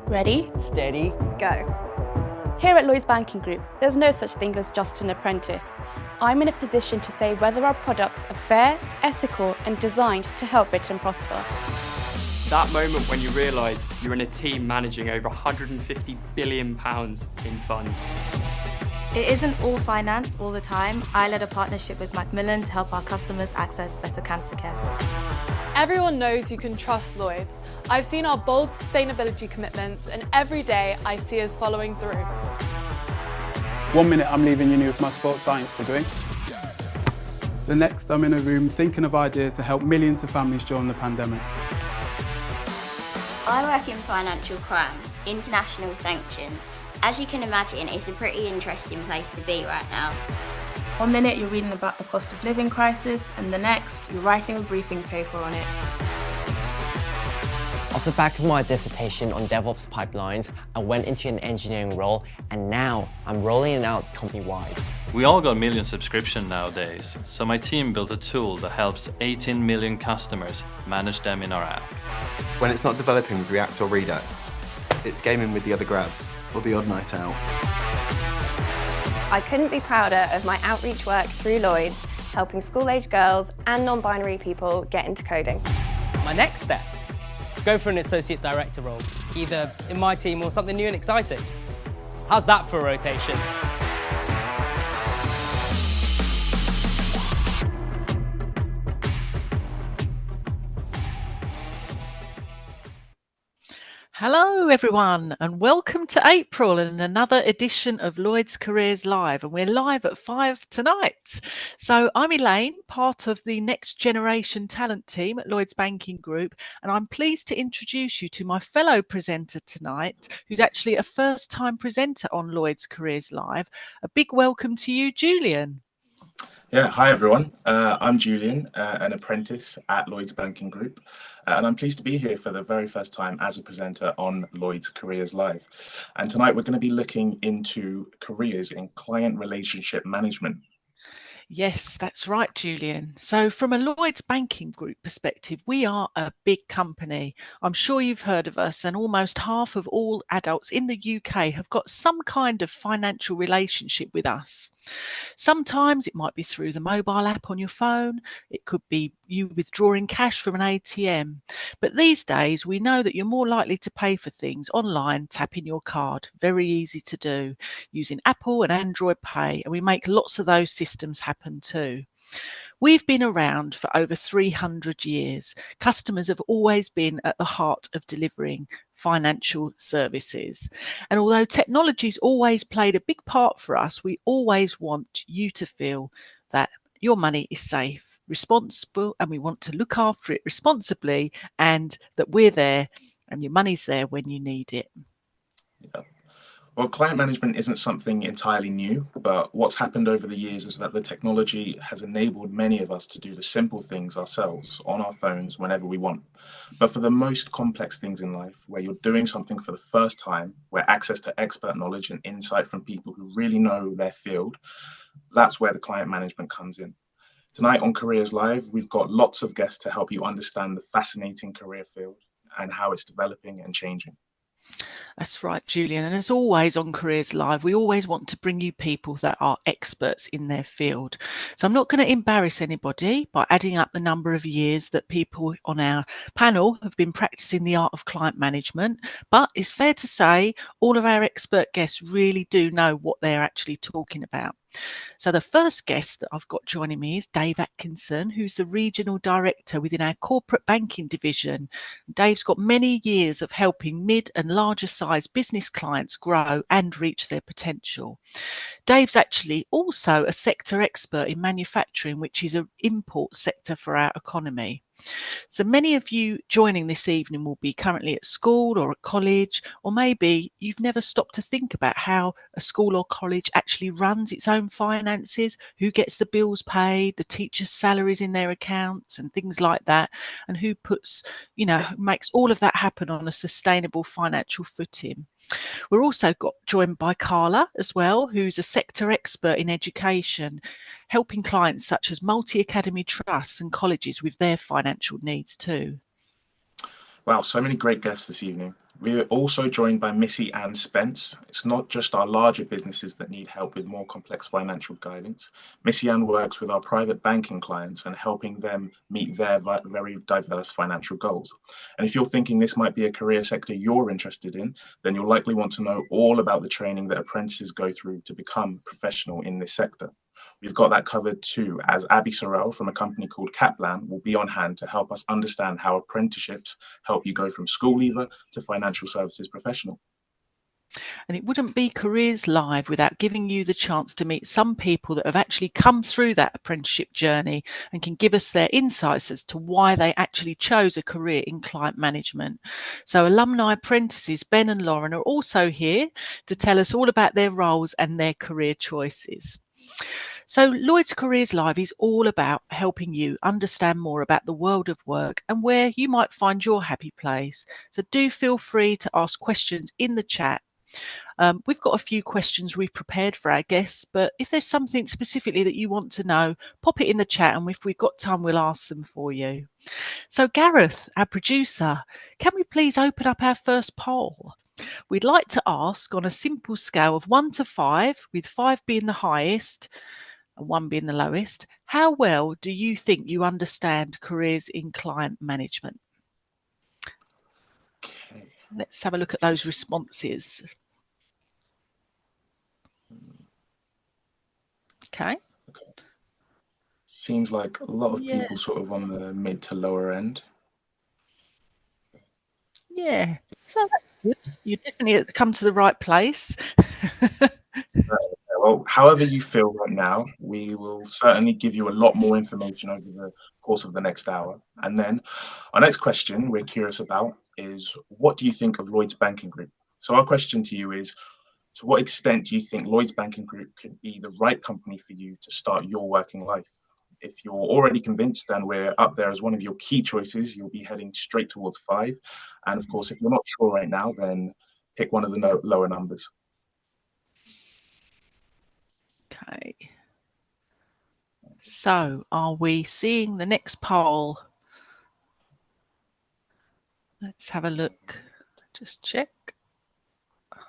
Ready? Steady. Go. Here at Lloyds Banking Group, there's no such thing as just an apprentice. I'm in a position to say whether our products are fair, ethical and designed to help Britain prosper. That moment when you realise you're in a team managing over £150 billion in funds. It isn't all finance all the time. I led a partnership with Macmillan to help our customers access better cancer care. Everyone knows you can trust Lloyds. I've seen our bold sustainability commitments and every day I see us following through. 1 minute I'm leaving uni with my sports science degree. The next I'm in a room thinking of ideas to help millions of families during the pandemic. I work in financial crime, international sanctions. As you can imagine, it's a pretty interesting place to be right now. 1 minute you're reading about the cost of living crisis, and the next you're writing a briefing paper on it. Off the back of my dissertation on DevOps pipelines, I went into an engineering role, and now I'm rolling it out company-wide. We all got million subscription nowadays, so my team built a tool that helps 18 million customers manage them in our app. When it's not developing with React or Redux, it's gaming with the other grads, or the odd night out. I couldn't be prouder of my outreach work through Lloyds, helping school-age girls and non-binary people get into coding. My next step, go for an associate director role, either in my team or something new and exciting. How's that for a rotation? Hello everyone and welcome to April and another edition of Lloyds Careers Live, and we're live at 5 tonight. So I'm Elaine, part of the Next Generation Talent team at Lloyds Banking Group, and I'm pleased to introduce you to my fellow presenter tonight, who's actually a first-time presenter on Lloyds Careers Live. A big welcome to you, Julian. Yeah, hi everyone. I'm Julian, an apprentice at Lloyds Banking Group, and I'm pleased to be here for the very first time as a presenter on Lloyds Careers Live. And tonight we're going to be looking into careers in client relationship management. Yes, that's right, Julian. So from a Lloyds Banking Group perspective, we are a big company. I'm sure you've heard of us, and almost half of all adults in the UK have got some kind of financial relationship with us. Sometimes it might be through the mobile app on your phone. It could be you withdrawing cash from an ATM. But these days, we know that you're more likely to pay for things online, tapping your card. Very easy to do, using Apple and Android Pay, and we make lots of those systems happen too. We've been around for over 300 years. Customers have always been at the heart of delivering financial services. And although technology's always played a big part for us, we always want you to feel that your money is safe, responsible, and we want to look after it responsibly, and that we're there and your money's there when you need it. Yeah. Well, client management isn't something entirely new, but what's happened over the years is that the technology has enabled many of us to do the simple things ourselves on our phones whenever we want. But for the most complex things in life, where you're doing something for the first time, where access to expert knowledge and insight from people who really know their field, that's where the client management comes in. Tonight on Careers Live, we've got lots of guests to help you understand the fascinating career field and how it's developing and changing. That's right, Julian. And as always on Careers Live, we always want to bring you people that are experts in their field. So I'm not going to embarrass anybody by adding up the number of years that people on our panel have been practicing the art of client management. But it's fair to say all of our expert guests really do know what they're actually talking about. So the first guest that I've got joining me is Dave Atkinson, who's the Regional Director within our Corporate Banking Division. Dave's got many years of helping mid and larger size business clients grow and reach their potential. Dave's actually also a sector expert in manufacturing, which is an import sector for our economy. So many of you joining this evening will be currently at school or at college, or maybe you've never stopped to think about how a school or college actually runs its own finances, who gets the bills paid, the teachers' salaries in their accounts and things like that, and who puts, makes all of that happen on a sustainable financial footing. We're also joined by Carla as well, who's a sector expert in education, helping clients such as multi-academy trusts and colleges with their financial needs too. Wow, so many great guests this evening. We're also joined by Missy and Spence. It's not just our larger businesses that need help with more complex financial guidance. Missy Ann works with our private banking clients and helping them meet their very diverse financial goals. And if you're thinking this might be a career sector you're interested in, then you'll likely want to know all about the training that apprentices go through to become professional in this sector. We've got that covered too, as Abby Sorrell from a company called Kaplan will be on hand to help us understand how apprenticeships help you go from school leaver to financial services professional. And it wouldn't be Careers Live without giving you the chance to meet some people that have actually come through that apprenticeship journey and can give us their insights as to why they actually chose a career in client management. So alumni apprentices Ben and Lauren are also here to tell us all about their roles and their career choices. So Lloyds Careers Live is all about helping you understand more about the world of work and where you might find your happy place. So do feel free to ask questions in the chat. We've got a few questions we've prepared for our guests, but if there's something specifically that you want to know, pop it in the chat, and if we've got time, we'll ask them for you. So Gareth, our producer, can we please open up our first poll? We'd like to ask, on a simple scale of 1 to 5, with 5 being the highest and 1 being the lowest, how well do you think you understand careers in client management? Okay. Let's have a look at those responses. Okay. Seems like a lot of people sort of on the mid to lower end. Yeah, so that's good. You definitely come to the right place. Well, however you feel right now, we will certainly give you a lot more information over the course of the next hour. And then our next question we're curious about is, what do you think of Lloyds Banking Group? So our question to you is, to what extent do you think Lloyds Banking Group could be the right company for you to start your working life? If you're already convinced and we're up there as one of your key choices, you'll be heading straight towards 5. And of course, if you're not sure right now, then pick one of the lower numbers. Okay. So are we seeing the next poll? Let's have a look. Just check. Are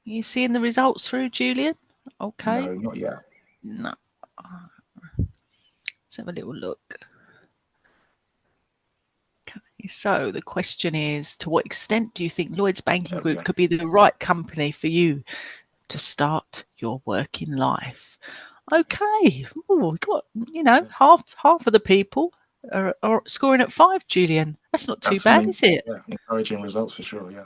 you seeing the results through, Julian? Okay. No, not yet. No. Let's have a little look. Okay, so the question is, to what extent do you think Lloyds Banking Group could be the right company for you to start your working life? Okay. Oh, we got, half of the people are scoring at 5, Julian. That's not too bad, is it? Yeah, encouraging results for sure, yeah.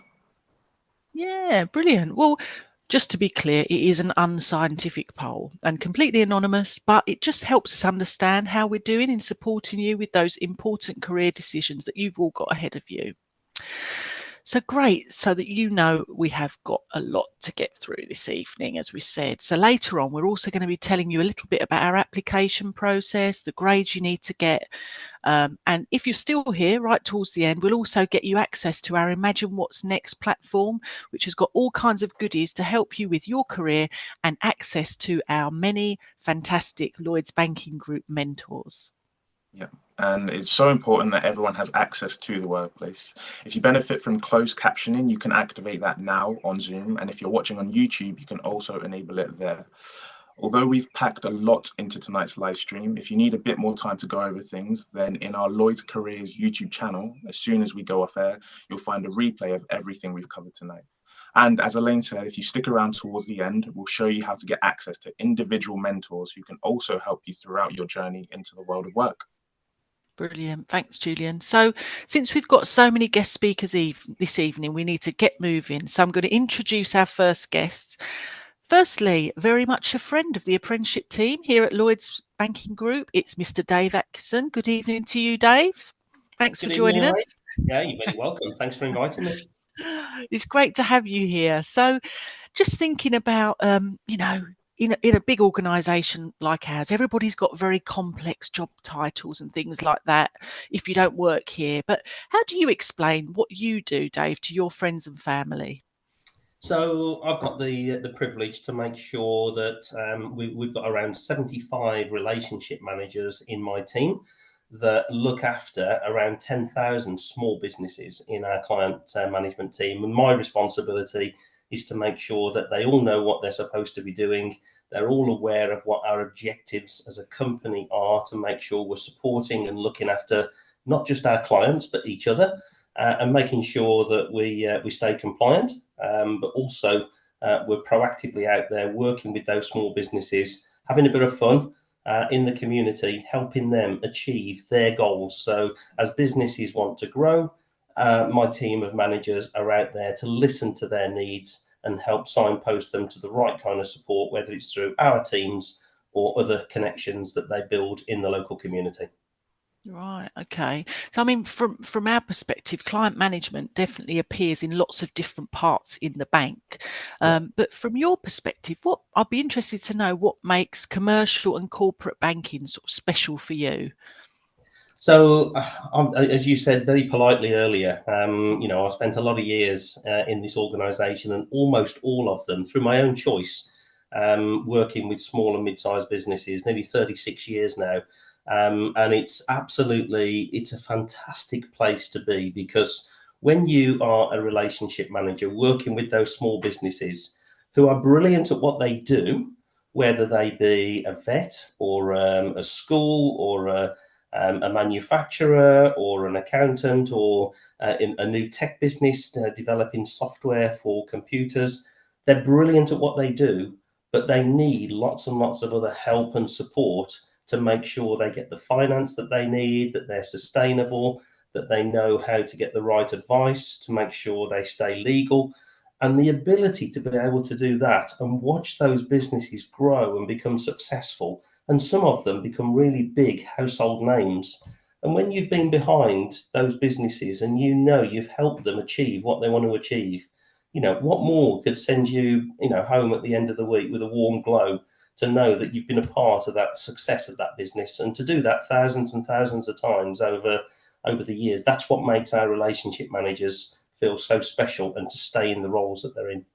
Yeah, brilliant. Well, just to be clear, it is an unscientific poll and completely anonymous, but it just helps us understand how we're doing in supporting you with those important career decisions that you've all got ahead of you. So great, so that you know we have got a lot to get through this evening, as we said. So later on, we're also going to be telling you a little bit about our application process, the grades you need to get. And if you're still here right towards the end, we'll also get you access to our Imagine What's Next platform, which has got all kinds of goodies to help you with your career and access to our many fantastic Lloyds Banking Group mentors. Yeah, and it's so important that everyone has access to the workplace. If you benefit from closed captioning, you can activate that now on Zoom. And if you're watching on YouTube, you can also enable it there. Although we've packed a lot into tonight's live stream, if you need a bit more time to go over things, then in our Lloyds Careers YouTube channel, as soon as we go off air, you'll find a replay of everything we've covered tonight. And as Elaine said, if you stick around towards the end, we'll show you how to get access to individual mentors who can also help you throughout your journey into the world of work. Brilliant. Thanks, Julian. So since we've got so many guest speakers this evening, we need to get moving. So I'm going to introduce our first guests. Firstly, very much a friend of the apprenticeship team here at Lloyds Banking Group. It's Mr. Dave Atkinson. Good evening to you, Dave. Thanks for joining us. Yeah, you're very welcome. Thanks for inviting me. It's great to have you here. So just thinking about, in a big organisation like ours, everybody's got very complex job titles and things like that if you don't work here. But how do you explain what you do, Dave, to your friends and family? So I've got the privilege to make sure that we've got around 75 relationship managers in my team that look after around 10,000 small businesses in our client management team. And my responsibility is to make sure that they all know what they're supposed to be doing. They're all aware of what our objectives as a company are, to make sure we're supporting and looking after not just our clients, but each other, and making sure that we stay compliant, but also we're proactively out there working with those small businesses, having a bit of fun in the community, helping them achieve their goals. So as businesses want to grow, my team of managers are out there to listen to their needs and help signpost them to the right kind of support, whether it's through our teams or other connections that they build in the local community. Right. Okay. So, I mean, from our perspective, client management definitely appears in lots of different parts in the bank. But from your perspective, what I'd be interested to know what makes commercial and corporate banking sort of special for you. So, as you said very politely earlier, I spent a lot of years in this organisation, and almost all of them through my own choice, working with small and mid-sized businesses, nearly 36 years now. And it's a fantastic place to be, because when you are a relationship manager working with those small businesses who are brilliant at what they do, whether they be a vet or a school or a manufacturer or an accountant or in a new tech business developing software for computers, they're brilliant at what they do, but they need lots and lots of other help and support to make sure they get the finance that they need, that they're sustainable, that they know how to get the right advice to make sure they stay legal. And the ability to be able to do that and watch those businesses grow and become successful, and some of them become really big household names. And when you've been behind those businesses and you've helped them achieve what they want to achieve, what more could send you, home at the end of the week with a warm glow, to know that you've been a part of that success of that business, and to do that thousands and thousands of times over the years. That's what makes our relationship managers feel so special, and to stay in the roles that they're in.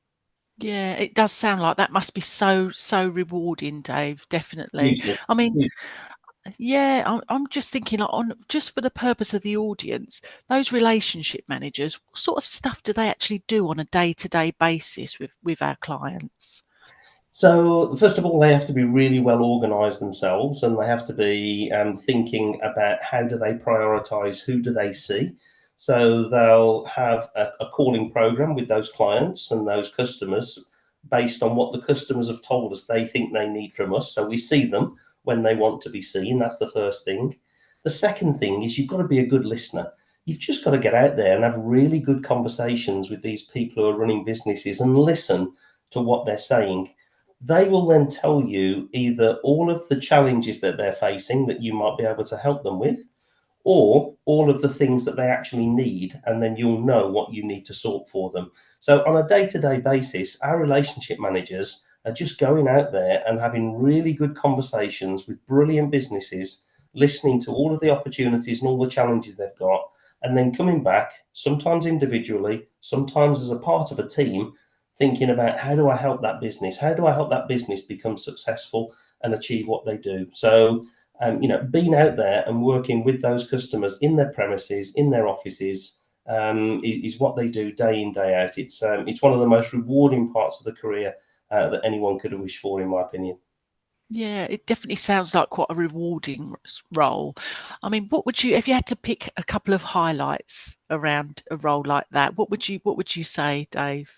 Yeah, it does sound like that must be so rewarding, Dave. Definitely. Hugely. I mean, yeah, I'm just thinking on just for the purpose of the audience, those relationship managers, what sort of stuff do they actually do on a day-to-day basis with our clients? So, first of all, they have to be really well organised themselves, and they have to be thinking about how do they prioritise, who do they see. So they'll have a calling program with those clients and those customers based on what the customers have told us they think they need from us. So we see them when they want to be seen. That's the first thing. The second thing is you've got to be a good listener. You've just got to get out there and have really good conversations with these people who are running businesses and listen to what they're saying. They will then tell you either all of the challenges that they're facing that you might be able to help them with, or all of the things that they actually need, and then you'll know what you need to sort for them. So on a day-to-day basis, our relationship managers are just going out there and having really good conversations with brilliant businesses, listening to all of the opportunities and all the challenges they've got, and then coming back, sometimes individually, sometimes as a part of a team, thinking about how do I help that business? How do I help that business become successful and achieve what they do? So being out there and working with those customers in their premises, in their offices, is what they do day in, day out. It's one of the most rewarding parts of the career that anyone could wish for, in my opinion. Yeah, it definitely sounds like quite a rewarding role. I mean, what would you, if you had to pick a couple of highlights around a role like that, what would you say, Dave?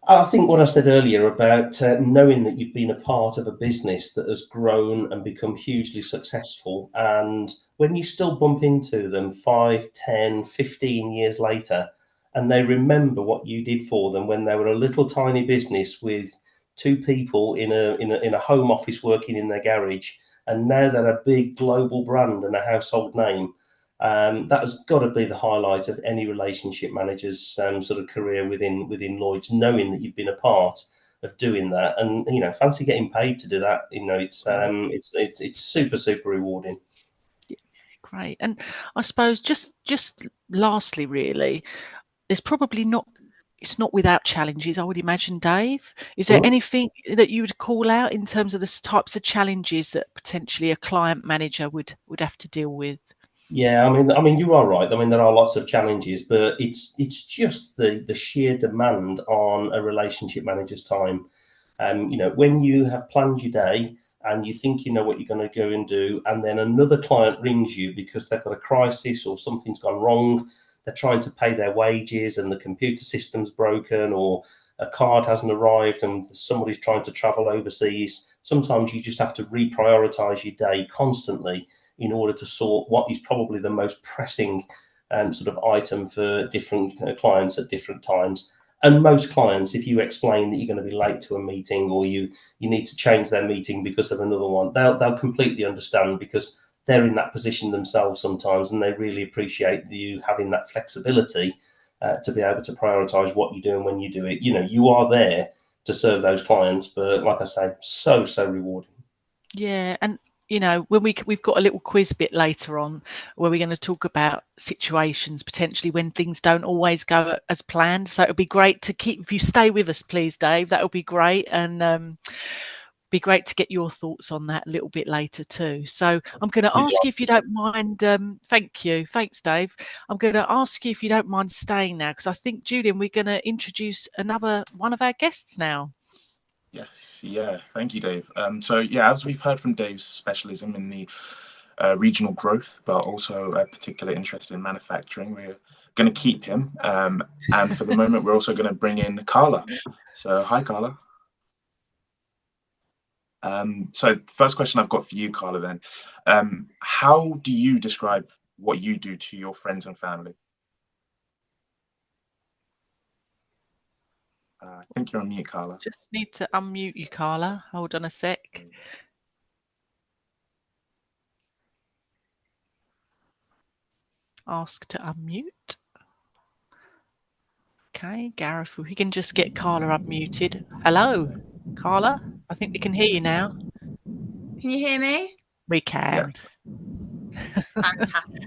I think what I said earlier about knowing that you've been a part of a business that has grown and become hugely successful, and when you still bump into them 5, 10, 15 years later, and they remember what you did for them when they were a little tiny business with two people in a home office working in their garage, and now they're a big global brand and a household name. That has got to be the highlight of any relationship manager's sort of career within Lloyds, knowing that you've been a part of doing that, and fancy getting paid to do that. It's super rewarding. Great. And I suppose just lastly, really, there's probably not it's not without challenges, I would imagine, Dave. Is there Mhm. anything that you would call out in terms of the types of challenges that potentially a client manager would have to deal with? Yeah, I mean, you are right. I mean, there are lots of challenges, but it's just the sheer demand on a relationship manager's time. You know, when you have planned your day and you think you know what you're going to go and do, and then another client rings you because they've got a crisis or something's gone wrong, they're trying to pay their wages and the computer system's broken, or a card hasn't arrived and somebody's trying to travel overseas. Sometimes you just have to reprioritize your day constantly in order to sort what is probably the most pressing sort of item for different clients at different times. And most clients, if you explain that you're going to be late to a meeting, or you need to change their meeting because of another one, they'll completely understand, because they're in that position themselves sometimes, and they really appreciate you having that flexibility to be able to prioritize what you do and when you do it. You know, you are there to serve those clients, but like I say, so rewarding. Yeah, and you know, when we've got a little quiz bit later on where we're going to talk about situations potentially when things don't always go as planned. So it'll be great to keep, if you stay with us, please, Dave, that would be great, and be great to get your thoughts on that a little bit later too. So I'm going to ask you, if you don't mind. Thank you, thanks, Dave. I'm going to ask you if you don't mind staying now, because I think, Julian, we're going to introduce another one of our guests now. Yes, yeah, thank you, Dave. So yeah, as we've heard from Dave's specialism in the regional growth, but also a particular interest in manufacturing, we're going to keep him. And for the moment, we're also going to bring in Carla. So hi, Carla. So first question I've got for you, Carla, then. How do you describe what you do to your friends and family? I think you're on mute, Carla. Just need to unmute you, Carla. Hold on a sec. Ask to unmute. Okay, Gareth, if we can just get Carla unmuted. Hello, Carla. I think we can hear you now. Can you hear me? We can. Fantastic.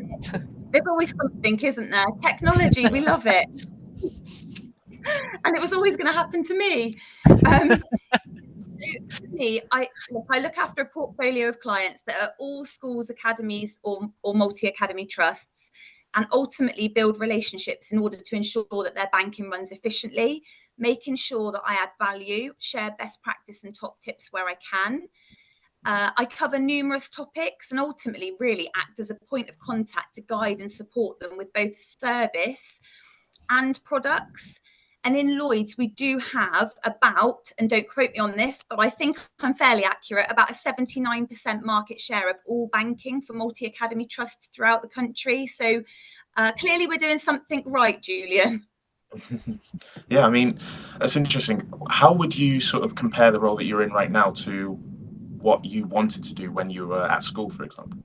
There's always something, isn't there? Technology, we love it. And it was always going to happen to me. For me, I look after a portfolio of clients that are all schools, academies, or multi-academy trusts, and ultimately build relationships in order to ensure that their banking runs efficiently, making sure that I add value, share best practice and top tips where I can. I cover numerous topics and ultimately really act as a point of contact to guide and support them with both service and products. And in Lloyds, we do have about, and don't quote me on this, but I think I'm fairly accurate, about a 79% market share of all banking for multi-academy trusts throughout the country. So clearly we're doing something right, Julian. Yeah, I mean, that's interesting. How would you sort of compare the role that you're in right now to what you wanted to do when you were at school, for example?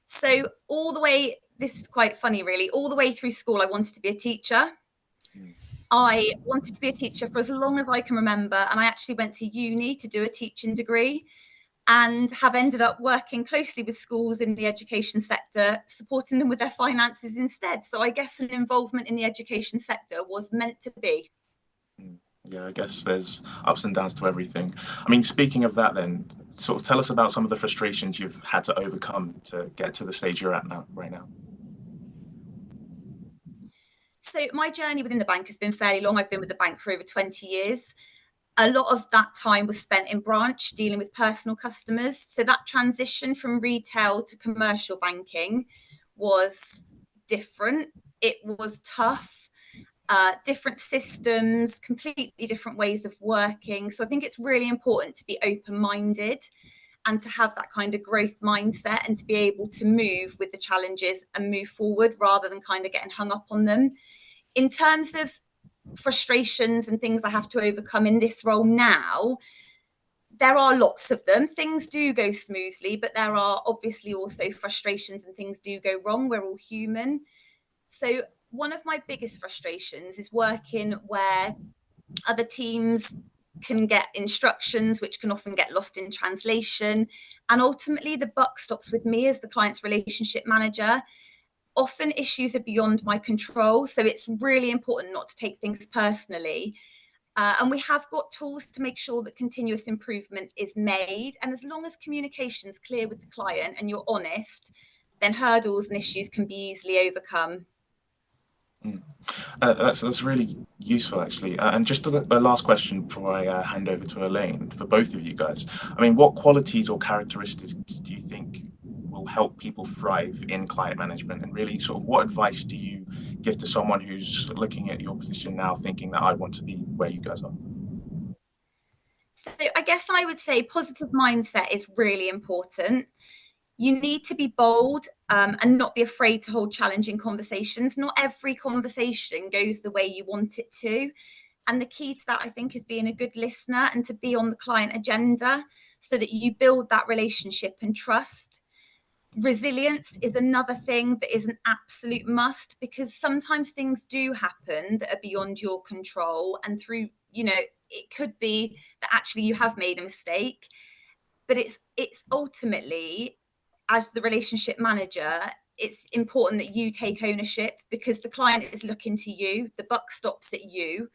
So all the way, this is quite funny, really, all the way through school, I wanted to be a teacher. I wanted to be a teacher for as long as I can remember, and I actually went to uni to do a teaching degree, and have ended up working closely with schools in the education sector, supporting them with their finances instead. So I guess an involvement in the education sector was meant to be. Yeah, I guess there's ups and downs to everything. I mean, speaking of that then, sort of tell us about some of the frustrations you've had to overcome to get to the stage you're at now, right now. So my journey within the bank has been fairly long. I've been with the bank for over 20 years. A lot of that time was spent in branch dealing with personal customers. So that transition from retail to commercial banking was different. It was tough. Different systems, completely different ways of working. So I think it's really important to be open-minded and to have that kind of growth mindset, and to be able to move with the challenges and move forward rather than kind of getting hung up on them. In terms of frustrations and things I have to overcome in this role now, there are lots of them. Things do go smoothly, but there are obviously also frustrations and things do go wrong. We're all human. So one of my biggest frustrations is working where other teams can get instructions which can often get lost in translation, and ultimately the buck stops with me as the client's relationship manager. Often issues are beyond my control, so it's really important not to take things personally. And we have got tools to make sure that continuous improvement is made. And as long as communication is clear with the client and you're honest, then hurdles and issues can be easily overcome. That's really useful, actually. And just a last question before I hand over to Elaine, for both of you guys. I mean, what qualities or characteristics do you think will help people thrive in client management? And really, sort of, what advice do you give to someone who's looking at your position now, thinking that I want to be where you guys are? So I guess I would say positive mindset is really important. You need to be bold and not be afraid to hold challenging conversations. Not every conversation goes the way you want it to. And the key to that, I think, is being a good listener and to be on the client agenda so that you build that relationship and trust. Resilience is another thing that is an absolute must, because sometimes things do happen that are beyond your control. And through, it could be that actually you have made a mistake, but it's ultimately, as the relationship manager, it's important that you take ownership because the client is looking to you. The buck stops at you.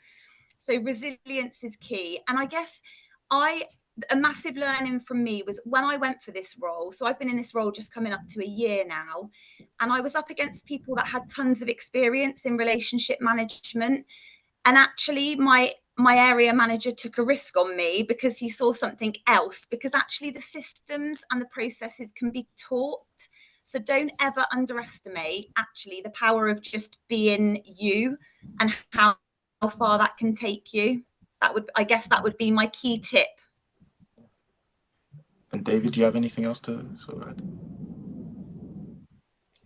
So resilience is key. And I guess a massive learning from me was when I went for this role. So I've been in this role just coming up to a year now, and I was up against people that had tons of experience in relationship management. And actually my area manager took a risk on me because he saw something else, because actually the systems and the processes can be taught. So don't ever underestimate actually the power of just being you and how far that can take you. I guess that would be my key tip. And David, do you have anything else to sort of add?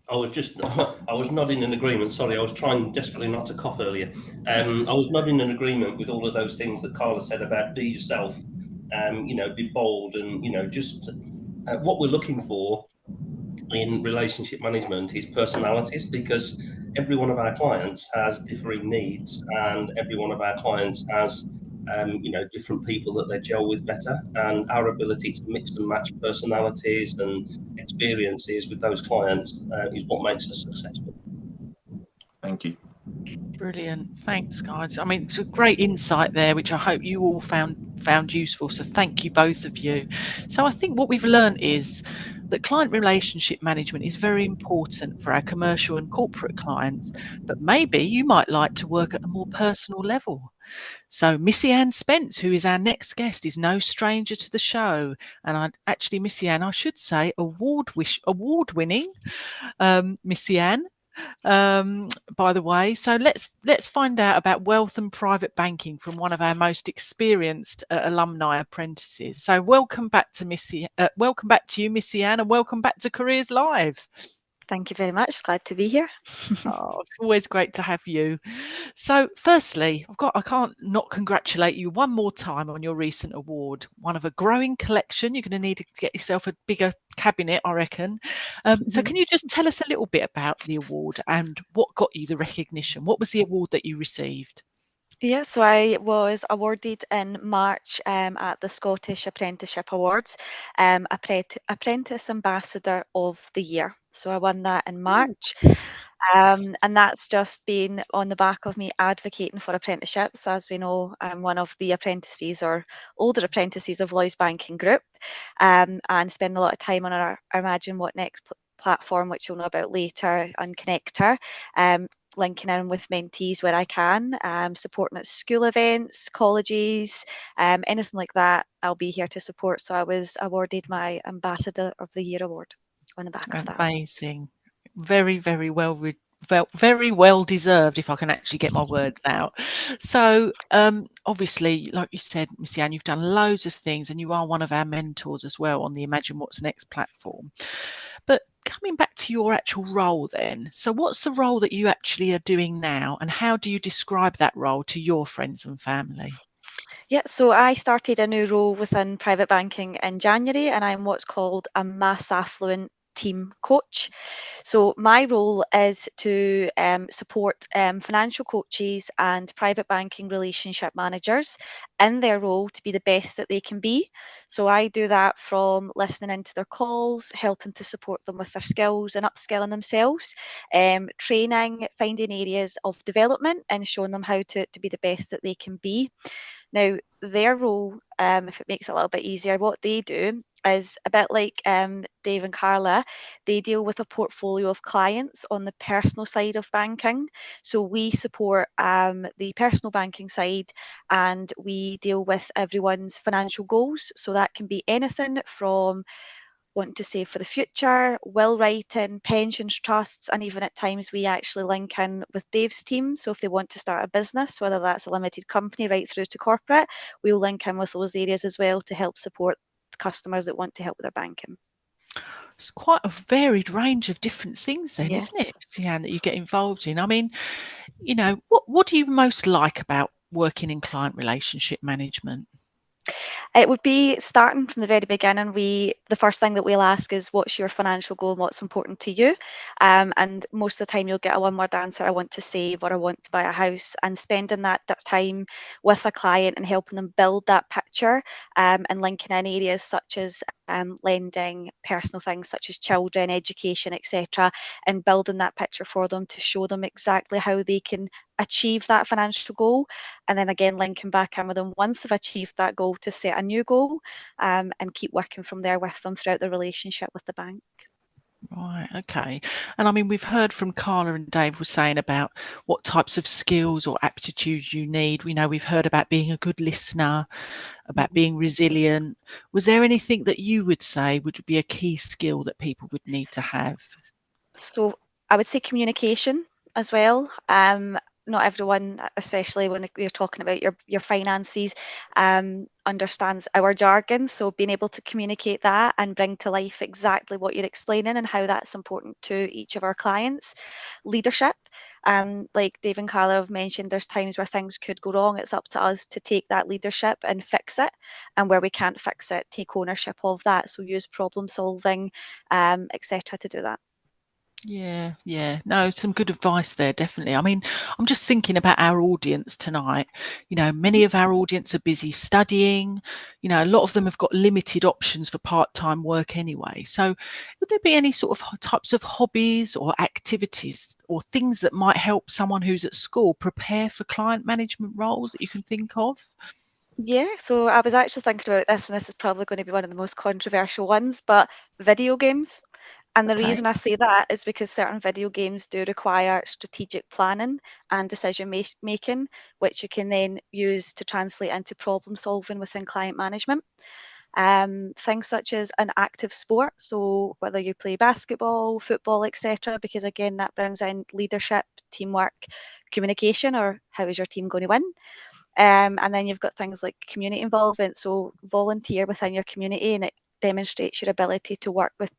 I was nodding in agreement. Sorry, I was trying desperately not to cough earlier. I was nodding in agreement with all of those things that Carla said about be yourself, be bold, and just what we're looking for in relationship management is personalities, because every one of our clients has differing needs, and every one of our clients has different people that they gel with better, and our ability to mix and match personalities and experiences with those clients is what makes us successful. Thank you. Brilliant. Thanks, guys. I mean, it's a great insight there, which I hope you all found useful. So thank you, both of you. So I think what we've learned is that client relationship management is very important for our commercial and corporate clients, but maybe you might like to work at a more personal level. So Missy Ann Spence, who is our next guest, is no stranger to the show. And Missy Ann, I should say award-winning Missy Ann, by the way. So let's find out about wealth and private banking from one of our most experienced alumni apprentices. So welcome back to you, Missy Ann, and welcome back to Careers Live. Thank you very much. Glad to be here. Oh, it's always great to have you. So firstly, I can't not congratulate you one more time on your recent award, one of a growing collection. You're going to need to get yourself a bigger cabinet, I reckon. So can you just tell us a little bit about the award and what got you the recognition? What was the award that you received? Yeah, so I was awarded in March at the Scottish Apprenticeship Awards, Apprentice Ambassador of the Year. So I won that in March. And that's just been on the back of me advocating for apprenticeships. As we know, I'm one of the apprentices or older apprentices of Lloyds Banking Group, and spend a lot of time on our Imagine What Next platform, which you'll know about later, on Connector, linking in with mentees where I can, supporting at school events, colleges, anything like that. I'll be here to support. So I was awarded my Ambassador of the Year award on the back of that. Amazing. Very, very very well deserved, if I can actually get my words out. So obviously, like you said, Missy Ann, you've done loads of things and you are one of our mentors as well on the Imagine What's Next platform. But coming back to your actual role then, so what's the role that you actually are doing now, and how do you describe that role to your friends and family? Yeah, so I started a new role within private banking in January, and I'm what's called a mass affluent team coach. So my role is to support financial coaches and private banking relationship managers in their role to be the best that they can be. So I do that from listening into their calls, helping to support them with their skills and upskilling themselves, training, finding areas of development and showing them how to be the best that they can be. Now, their role, if it makes it a little bit easier, what they do is a bit like Dave and Carla. They deal with a portfolio of clients on the personal side of banking. So we support the personal banking side, and we deal with everyone's financial goals. So that can be anything from wanting to save for the future, will writing, pensions, trusts, and even at times we actually link in with Dave's team. So if they want to start a business, whether that's a limited company right through to corporate, we'll link in with those areas as well to help support customers that want to help with their banking. It's quite a varied range of different things then, isn't Yes. it, Sian, that you get involved in? I mean, you know, what do you most like about working in client relationship management? It would be starting from the very beginning. The first thing that we'll ask is, what's your financial goal and what's important to you? And most of the time you'll get a one-word answer: I want to save, or I want to buy a house. And spending that time with a client and helping them build that picture, and linking in areas such as lending, personal things such as children, education, etc., and building that picture for them to show them exactly how they can achieve that financial goal, and then again linking back in with them once they've achieved that goal to set a new goal, and keep working from there with them throughout the relationship with the bank. Right, okay. And I mean, we've heard from Carla and Dave were saying about what types of skills or aptitudes you need. We know we've heard about being a good listener, about being resilient. Was there anything that you would say would be a key skill that people would need to have? So I would say communication as well. Not everyone, especially when you're talking about your finances, understands our jargon. So being able to communicate that and bring to life exactly what you're explaining and how that's important to each of our clients. Leadership, like Dave and Carla have mentioned, there's times where things could go wrong. It's up to us to take that leadership and fix it, and where we can't fix it, take ownership of that. So use problem solving, etc., to do that. Yeah. No, some good advice there, definitely. I mean, I'm just thinking about our audience tonight. You know, many of our audience are busy studying. You know, a lot of them have got limited options for part-time work anyway. So would there be any sort of types of hobbies or activities or things that might help someone who's at school prepare for client management roles that you can think of? Yeah, so I was actually thinking about this, and this is probably going to be one of the most controversial ones, but video games. And the Okay. reason I say that is because certain video games do require strategic planning and decision making, which you can then use to translate into problem solving within client management. Things such as an active sport, so whether you play basketball, football, etc., because again, that brings in leadership, teamwork, communication, or how is your team going to win? And then you've got things like community involvement, so volunteer within your community, and it demonstrates your ability to work with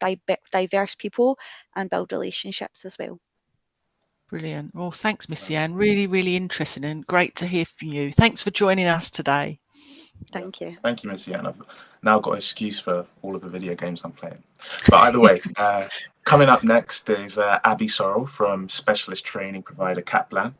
diverse people and build relationships as well. Brilliant. Well, thanks, Missy Ann. Really, really interesting and great to hear from you. Thanks for joining us today. Thank you. Thank you, Missy Ann. I've now got an excuse for all of the video games I'm playing. But either way, coming up next is Abby Sorrell from specialist training provider Kaplan,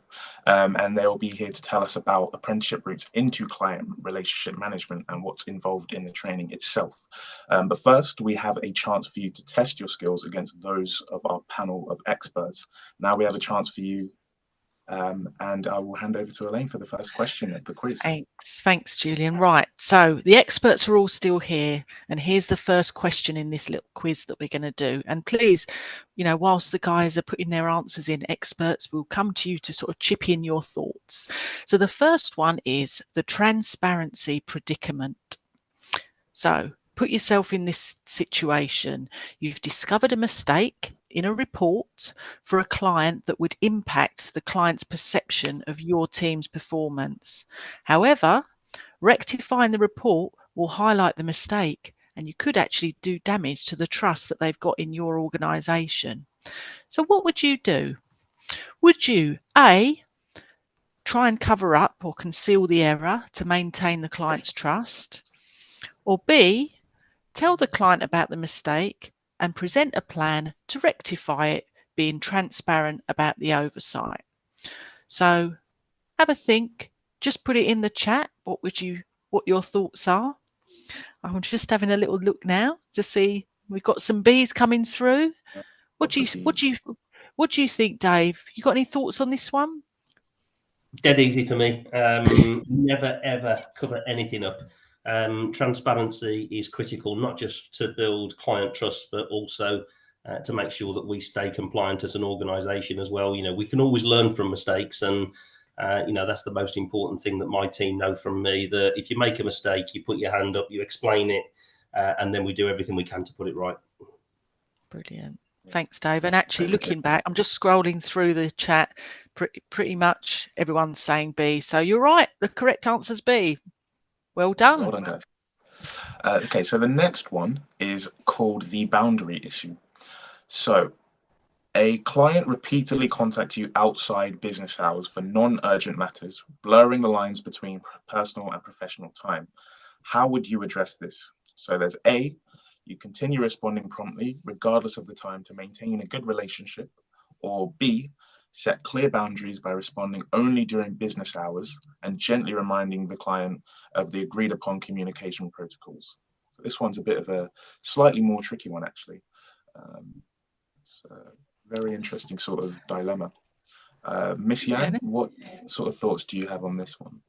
and they will be here to tell us about apprenticeship routes into client relationship management and what's involved in the training itself. But first, we have a chance for you to test your skills against those of our panel of experts. Now we have a chance for you, and I will hand over to Elaine for the first question of the quiz. Thanks, Julian. Right, so the experts are all still here, and here's the first question in this little quiz that we're going to do. And please, you know, whilst the guys are putting their answers in, experts will come to you to sort of chip in your thoughts. So the first one is the transparency predicament. So put yourself in this situation. You've discovered a mistake in a report for a client that would impact the client's perception of your team's performance. However, rectifying the report will highlight the mistake, and you could actually do damage to the trust that they've got in your organisation. So what would you do? Would you, A, try and cover up or conceal the error to maintain the client's trust? Or B, tell the client about the mistake, and present a plan to rectify it, being transparent about the oversight. So have a think, just put it in the chat what your thoughts are. I'm just having a little look now to see, we've got some B's coming through. What do you think, Dave? You got any thoughts on this one? Dead easy for me. Never ever cover anything up. Transparency is critical, not just to build client trust, but also to make sure that we stay compliant as an organisation as well. You know, we can always learn from mistakes, and you know, that's the most important thing that my team know from me. That if you make a mistake, you put your hand up, you explain it, and then we do everything we can to put it right. Brilliant. Thanks, Dave. And actually, looking back, I'm just scrolling through the chat. Pretty much everyone's saying B. So you're right. The correct answer is B. Well done. Well done, guys. Okay, so the next one is called the boundary issue. So a client repeatedly contacts you outside business hours for non-urgent matters, blurring the lines between personal and professional time. How would you address this? So there's A, you continue responding promptly, regardless of the time, to maintain a good relationship, or B, set clear boundaries by responding only during business hours and gently reminding the client of the agreed upon communication protocols. So this one's a bit of a slightly more tricky one, actually. It's a very interesting sort of dilemma. Miss Yan, what sort of thoughts do you have on this one?